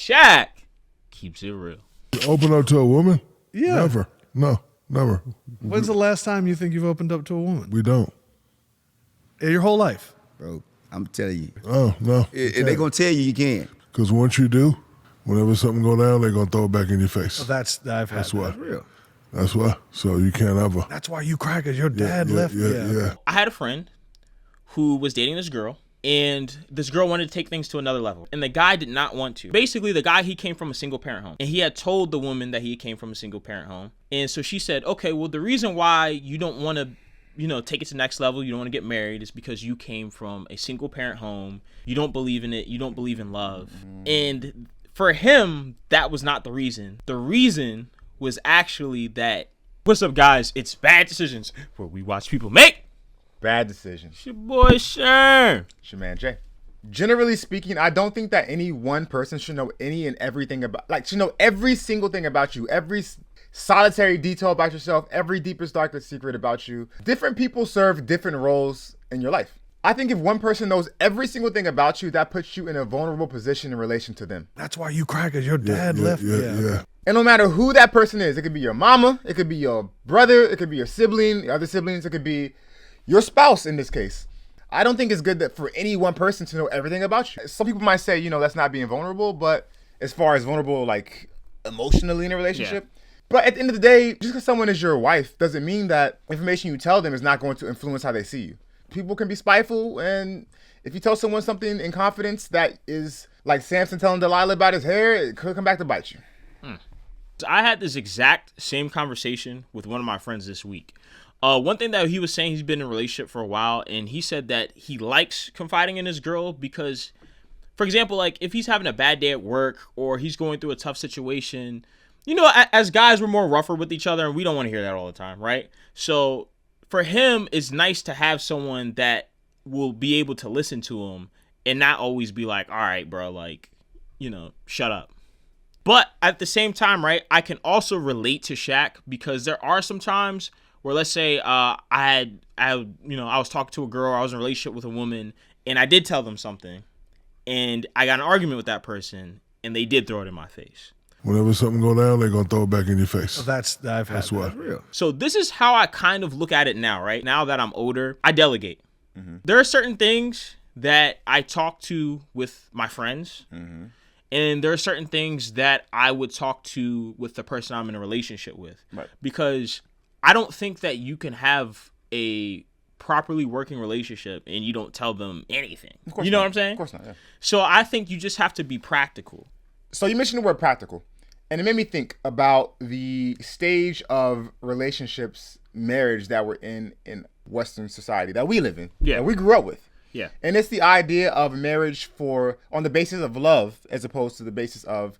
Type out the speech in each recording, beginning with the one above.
Shaq keeps it real. Open up to a woman? Yeah. Never. No, never. When's the last time you think you've opened up to a woman? We don't. In your whole life? Bro, I'm telling you. Oh, no. If they gonna tell you, you can. Because once you do, whenever something go down, they're going to throw it back in your face. Oh, That's why. That's real. That's why. So you can't ever. That's why you cry, because your dad left. Yeah. I had a friend who was dating this girl, and this girl wanted to take things to another level, and the guy did not want to. Basically, the guy, he came from a single parent home, and he had told the woman that he came from a single parent home. And so she said, okay, well, the reason why you don't want to, take it to the next level, you don't want to get married, is because you came from a single parent home. You don't believe in it. You don't believe in love. And for him, that was not the reason. The reason was actually that, what's up, guys? It's Bad Decisions, where we watch people make bad decisions. It's your boy Sherm. It's your man Jay. Generally speaking, I don't think that any one person should know any and everything about, should know every single thing about you, every solitary detail about yourself, every deepest, darkest secret about you. Different people serve different roles in your life. I think if one person knows every single thing about you, that puts you in a vulnerable position in relation to them. That's why you cry, because your dad left. Yeah. And no matter who that person is, it could be your mama, it could be your brother, it could be your sibling, your other siblings, it could be your spouse in this case. I don't think it's good that for any one person to know everything about you. Some people might say, that's not being vulnerable, but as far as vulnerable, emotionally in a relationship. Yeah. But at the end of the day, just because someone is your wife doesn't mean that information you tell them is not going to influence how they see you. People can be spiteful, and if you tell someone something in confidence that is like Samson telling Delilah about his hair, it could come back to bite you. I had this exact same conversation with one of my friends this week. One thing that he was saying, he's been in a relationship for a while, and he said that he likes confiding in his girl because, for example, if he's having a bad day at work or he's going through a tough situation, as guys, we're more rougher with each other, and we don't want to hear that all the time, right? So for him, it's nice to have someone that will be able to listen to him and not always be like, all right, bro, shut up. But at the same time, right, I can also relate to Shaq because there are some times where, let's say, I was talking to a girl, I was in a relationship with a woman, and I did tell them something, and I got an argument with that person, and they did throw it in my face. Whenever something go down, they're going to throw it back in your face. That's why. Real. So this is how I kind of look at it now, right? Now that I'm older, I delegate. Mm-hmm. There are certain things that I talk to with my friends, mm-hmm. and there are certain things that I would talk to with the person I'm in a relationship with. Right. Because I don't think that you can have a properly working relationship and you don't tell them anything. Of course you know not. what I'm saying? Of course not, yeah. So I think you just have to be practical. So you mentioned the word practical, and it made me think about the stage of relationships, marriage that we're in Western society that we live in, that we grew up with. Yeah. And it's the idea of marriage on the basis of love as opposed to the basis of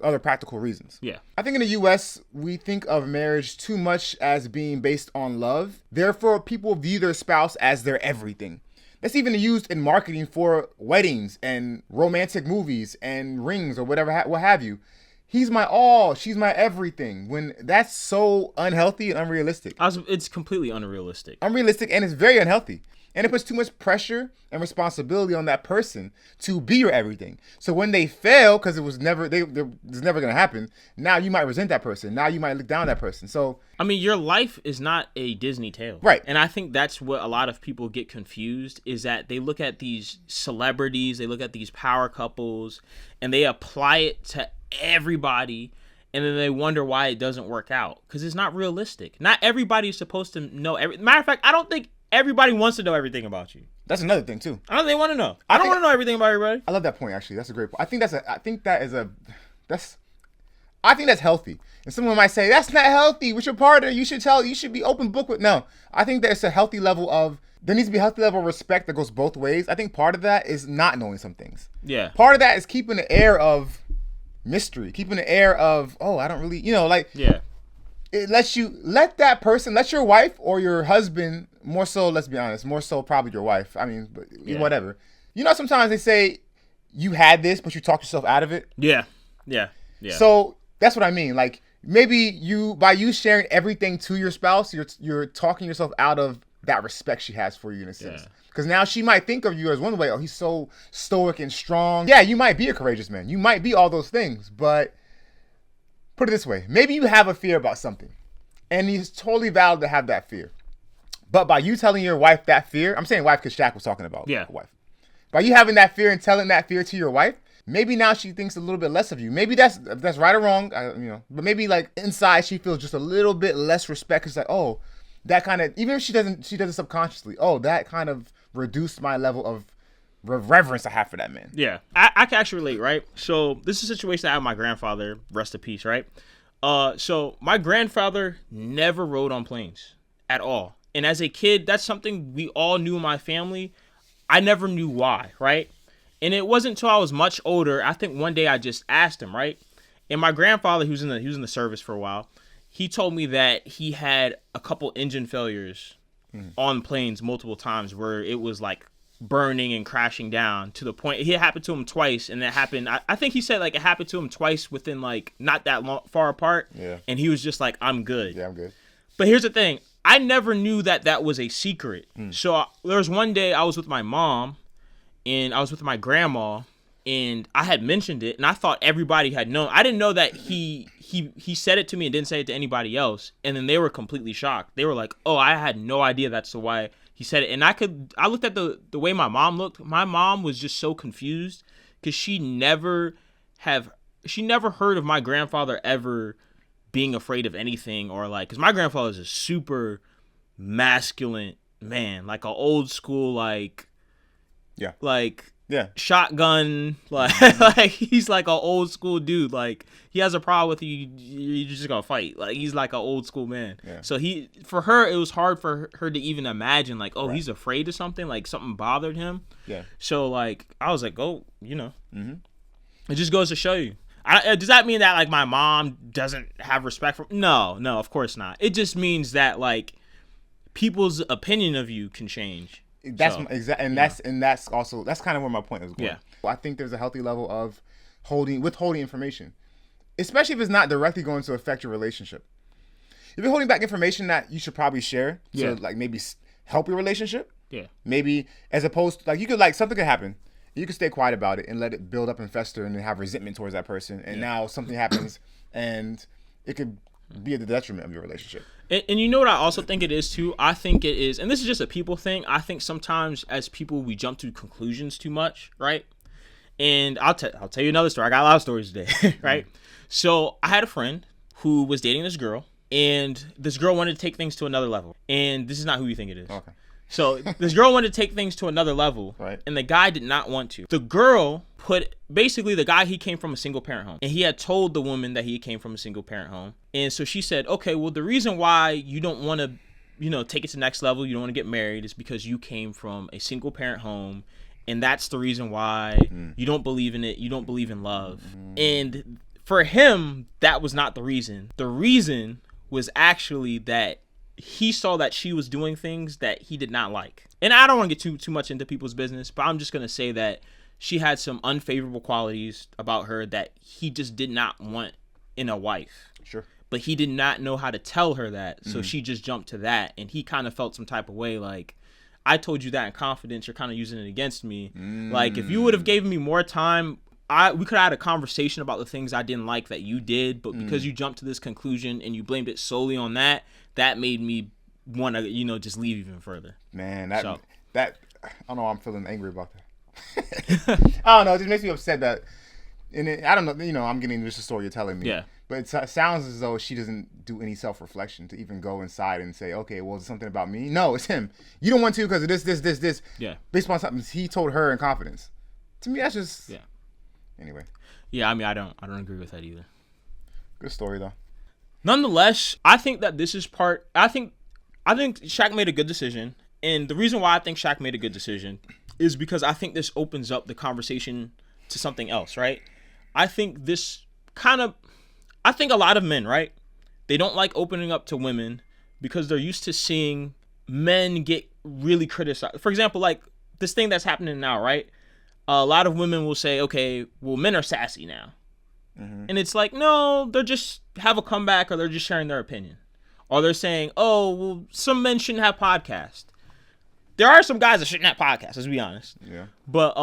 other practical reasons. Yeah. I think in the U.S., we think of marriage too much as being based on love. Therefore, people view their spouse as their everything. That's even used in marketing for weddings and romantic movies and rings or whatever, what have you. He's my all, she's my everything. When that's so unhealthy and unrealistic. It's completely unrealistic. Unrealistic, and it's very unhealthy. And it puts too much pressure and responsibility on that person to be your everything. So when they fail, because it was never, it's never going to happen, now you might resent that person. Now you might look down on that person. So, I mean, your life is not a Disney tale. Right. And I think that's what a lot of people get confused, is that they look at these celebrities, they look at these power couples, and they apply it to everybody, and then they wonder why it doesn't work out, because it's not realistic. Not everybody is supposed to know matter of fact, I don't think everybody wants to know everything about you. That's another thing too. I don't think they want to know. I don't want to know everything about everybody. I love that point, actually. That's a great point. I think that's healthy. And someone might say, that's not healthy. With your partner, you should be open book with. No, I think there's a healthy level there needs to be a healthy level of respect that goes both ways. I think part of that is not knowing some things. Yeah. Part of that is keeping the air of mystery, keeping the air of, I don't really, yeah. It lets let your wife or your husband, more so, let's be honest, more so probably your wife. I mean, whatever. Sometimes they say you had this, but you talked yourself out of it. Yeah. So that's what I mean. Like, maybe by you sharing everything to your spouse, you're talking yourself out of that respect she has for you in a sense. Because now she might think of you as one way. Oh, he's so stoic and strong. Yeah, you might be a courageous man. You might be all those things. But put it this way. Maybe you have a fear about something. And it's totally valid to have that fear. But by you telling your wife that fear, I'm saying wife because Shaq was talking about wife. By you having that fear and telling that fear to your wife, maybe now she thinks a little bit less of you. Maybe that's right or wrong, but maybe like inside she feels just a little bit less respect. It's like, oh, that kind of, even if she does it subconsciously, oh, that kind of reduced my level of reverence I have for that man. Yeah, I can actually relate, right? So this is a situation I had with my grandfather, rest in peace, right? So my grandfather never rode on planes at all. And as a kid, that's something we all knew in my family. I never knew why, right? And it wasn't until I was much older, I think one day I just asked him, right? And my grandfather, he was in the service for a while, he told me that he had a couple engine failures on planes multiple times where it was like burning and crashing down to the point it happened to him twice. And that happened, I think he said like it happened to him twice within like not that far apart. Yeah. And he was just like, I'm good. Yeah, I'm good. But here's the thing. I never knew that was a secret. So there was one day I was with my mom and I was with my grandma and I had mentioned it and I thought everybody had known. I didn't know that he said it to me and didn't say it to anybody else. And then they were completely shocked. They were like, oh, I had no idea that's why he said it. And I looked at the way my mom looked. My mom was just so confused because she never heard of my grandfather ever being afraid of anything or like, because my grandfather is a super masculine man, like an old school, like shotgun, like he's like an old school dude. Like he has a problem with you, you're just gonna fight. Like he's like an old school man. Yeah. So for her, it was hard for her to even imagine like, oh, he's afraid of something, like something bothered him. Yeah. So like I was like, oh, it just goes to show you. Does that mean that like my mom doesn't have respect for? No, of course not. It just means that like people's opinion of you can change. That's that's also kind of where my point is going. Yeah. I think there's a healthy level of withholding information, especially if it's not directly going to affect your relationship. If you're holding back information that you should probably share to like maybe help your relationship. Yeah. Maybe as opposed to like you could like something could happen. You can stay quiet about it and let it build up and fester and then have resentment towards that person. And now something happens and it could be at the detriment of your relationship. And you know what I also think it is too? I think it is, and this is just a people thing. I think sometimes as people, we jump to conclusions too much, right? And I'll tell you another story. I got a lot of stories today, right? So I had a friend who was dating this girl and this girl wanted to take things to another level. And this is not who you think it is. Okay. So this girl wanted to take things to another level, right? And the guy did not want to. The girl basically the guy, he came from a single parent home, and he had told the woman that he came from a single parent home. And so she said, okay, well, the reason why you don't want to, take it to the next level, you don't want to get married, is because you came from a single parent home. And that's the reason why you don't believe in it. You don't believe in love. And for him, that was not the reason. The reason was actually that he saw that she was doing things that he did not like. And I don't want to get too much into people's business, but I'm just going to say that she had some unfavorable qualities about her that he just did not want in a wife. Sure. But he did not know how to tell her that. So she just jumped to that. And he kind of felt some type of way like, I told you that in confidence. You're kind of using it against me. Like, if you would have given me more time, we could have had a conversation about the things I didn't like that you did. But because you jumped to this conclusion and you blamed it solely on that, that made me want to, just leave even further. Man, that I don't know why I'm feeling angry about that. I don't know. It just makes me upset that, I don't know, I'm getting just a story you're telling me. Yeah. But it sounds as though she doesn't do any self-reflection to even go inside and say, okay, well, it's something about me. No, it's him. You don't want to because of this. Yeah. Based on something he told her in confidence. To me, that's just... Yeah. Anyway. Yeah, I mean, I don't agree with that either. Good story, though. Nonetheless, I think that this is I think Shaq made a good decision. And the reason why I think Shaq made a good decision is because I think this opens up the conversation to something else, right? I think a lot of men, right? They don't like opening up to women because they're used to seeing men get really criticized. For example, like this thing that's happening now, right? A lot of women will say, okay, well, men are sassy now. And it's like, no, they're just have a comeback or they're just sharing their opinion. or they're saying, oh, well, some men shouldn't have podcasts. There are some guys that shouldn't have podcasts, let's be honest. Yeah. But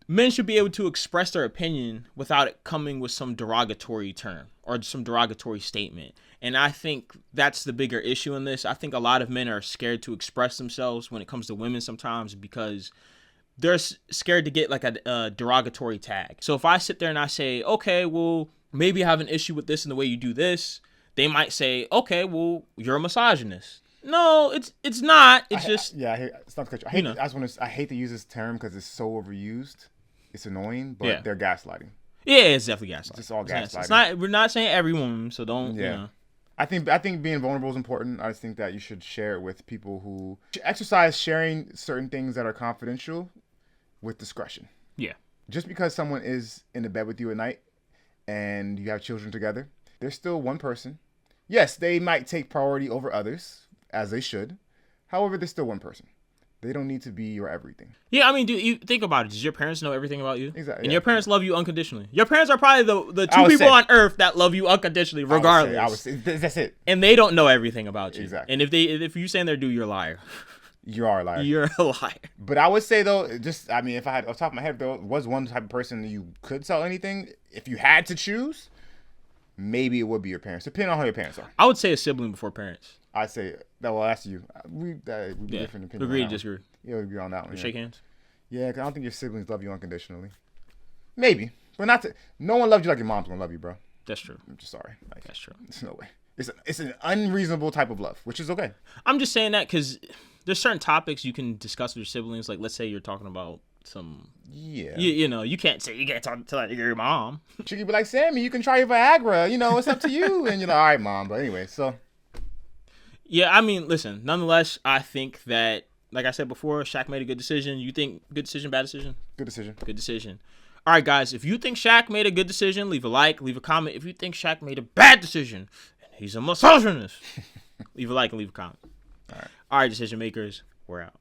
men should be able to express their opinion without it coming with some derogatory term or some derogatory statement. And I think that's the bigger issue in this. I think a lot of men are scared to express themselves when it comes to women sometimes because they're scared to get like a derogatory tag. So if I sit there and I say, okay, well, maybe I have an issue with this and the way you do this, they might say, okay, well, you're a misogynist. No, it's not. It's just it's not. I hate to use this term because it's so overused. It's annoying, but they're gaslighting. Yeah, it's definitely gaslighting. It's all gaslighting. It's not. We're not saying every woman, so don't. Yeah. You know. I think being vulnerable is important. I just think that you should share it with people who exercise sharing certain things that are confidential with discretion. Yeah. Just because someone is in the bed with you at night and you have children together, they're still one person. Yes, they might take priority over others, as they should. However, they're still one person. They don't need to be your everything. Yeah, I mean, do you think about it? Does your parents know everything about you? Exactly. And your parents love you unconditionally. Your parents are probably the two people on earth that love you unconditionally, regardless. I would say that's it. And they don't know everything about you. Exactly. And if you saying they do, you're a liar. You are a liar. You're a liar. But I would say though, if I had off the top of my head, there was one type of person that you could tell anything. If you had to choose, maybe it would be your parents. Depending on how your parents are. I would say a sibling before parents. I'd say that. Well, that's you. We different opinions. Agree to disagree. Yeah, we agree on that one. Shake hands. Yeah, because I don't think your siblings love you unconditionally. Maybe, but not. No one loves you like your mom's gonna love you, bro. That's true. I'm just sorry. That's true. There's no way. It's an unreasonable type of love, which is okay. I'm just saying that because there's certain topics you can discuss with your siblings. Like, let's say you're talking about some. Yeah. You know, you can't talk to your mom. She could be like, Sammy, you can try your Viagra. You know, it's up to you. And you're like, all right, mom. But anyway, so. Yeah, I mean, listen. Nonetheless, I think that, like I said before, Shaq made a good decision. You think good decision, bad decision? Good decision. Good decision. All right, guys. If you think Shaq made a good decision, leave a like, leave a comment. If you think Shaq made a bad decision and he's a misogynist, leave a like and leave a comment. All right, decision makers, we're out.